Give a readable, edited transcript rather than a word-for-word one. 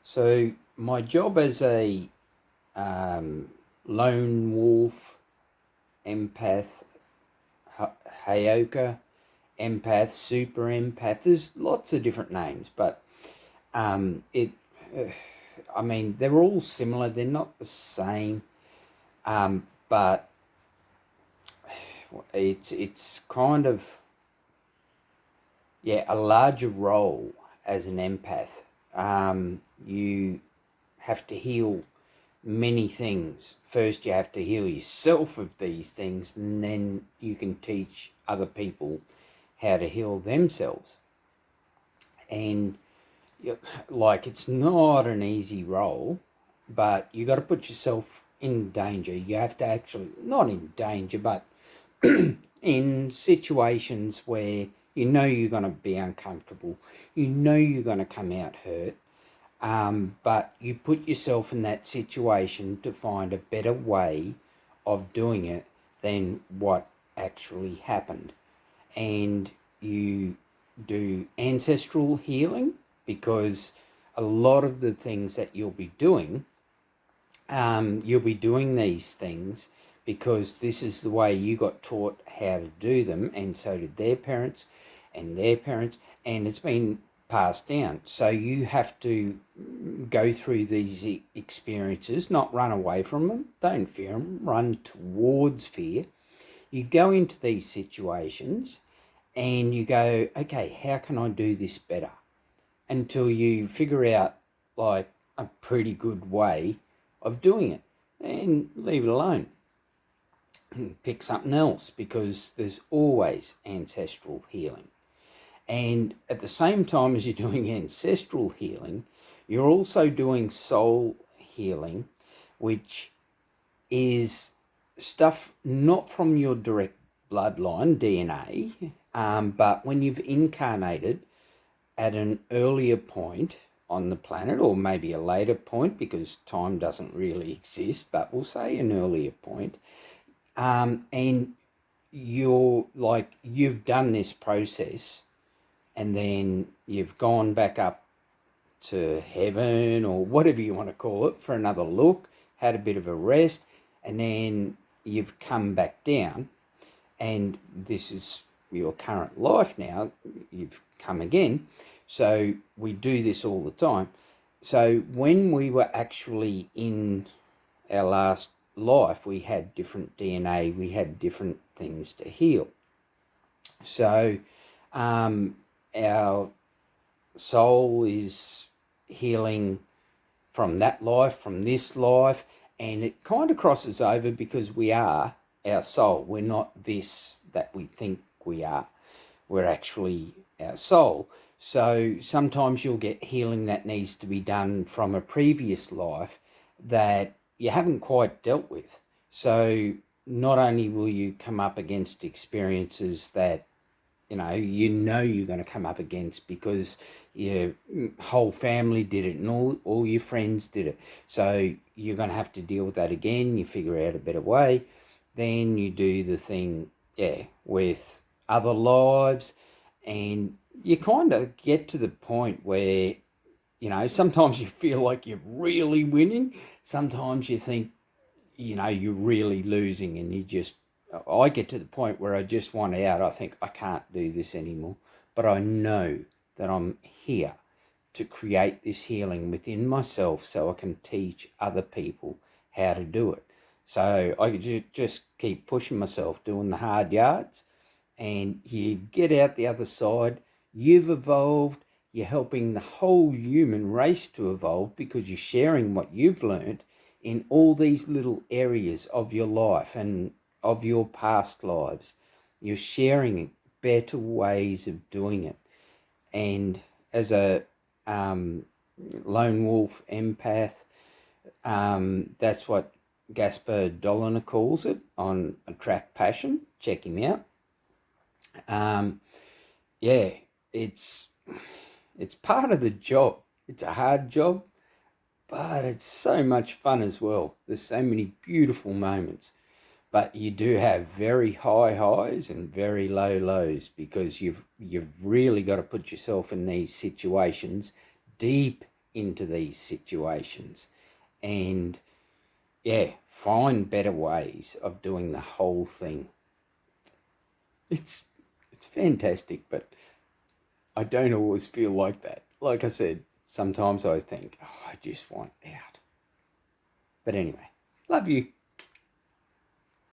So my job as a lone wolf, empath, Hayoka, empath, super empath. There's lots of different names, but it. I mean, they're all similar. They're not the same, but it's kind of a larger role as an empath. You have to heal many things. First, you have to heal yourself of these things, and then you can teach other people how to heal themselves. And like, it's not an easy role, but you got to put yourself in danger. You have to actually, not in danger, but in situations where you know you're going to be uncomfortable, you know you're going to come out hurt, but you put yourself in that situation to find a better way of doing it than what actually happened. And you do ancestral healing, because a lot of the things that you'll be doing these things because this is the way you got taught how to do them, and so did their parents and their parents, and it's been passed down. So you have to go through these experiences, not run away from them, don't fear them, run towards fear. You go into these situations and you go, okay, how can I do this better? Until you figure out like a pretty good way of doing it, and leave it alone. Pick something else, because there's always ancestral healing. And at the same time as you're doing ancestral healing, you're also doing soul healing, which is stuff not from your direct bloodline, DNA, but when you've incarnated at an earlier point on the planet, or maybe a later point, because time doesn't really exist, but we'll say an earlier point, and you've done this process, and then you've gone back up to heaven or whatever you want to call it for another look, had a bit of a rest, and then you've come back down, and this is your current life now. You've come again. So we do this all the time. So when we were actually in our last life, we had different DNA, we had different things to heal. So our soul is healing from that life, from this life, and it kind of crosses over, because we are our soul. We're not this that we think we are. We're actually our soul. So sometimes you'll get healing that needs to be done from a previous life that you haven't quite dealt with. So not only will you come up against experiences that you know you're going to come up against, because your whole family did it and all your friends did it. So you're going to have to deal with that again. You figure out a better way. Then you do the thing, with other lives, and you kind of get to the point where, sometimes you feel like you're really winning. Sometimes you think, you're really losing, and I get to the point where I just want out. I think I can't do this anymore, but I know that I'm here to create this healing within myself so I can teach other people how to do it. So I just keep pushing myself, doing the hard yards, and you get out the other side. You've evolved. You're helping the whole human race to evolve, because you're sharing what you've learned in all these little areas of your life and of your past lives. You're sharing better ways of doing it. And as a lone wolf empath, that's what Gaspar Doliner calls it on Attract Passion. Check him out. It's part of the job. It's a hard job, but it's so much fun as well. There's so many beautiful moments, but you do have very high highs and very low lows, because you've really got to put yourself in these situations deep into these situations. And yeah, find better ways of doing the whole thing. It's fantastic, but I don't always feel like that. Like I said, sometimes I think, oh, I just want out. But anyway, love you.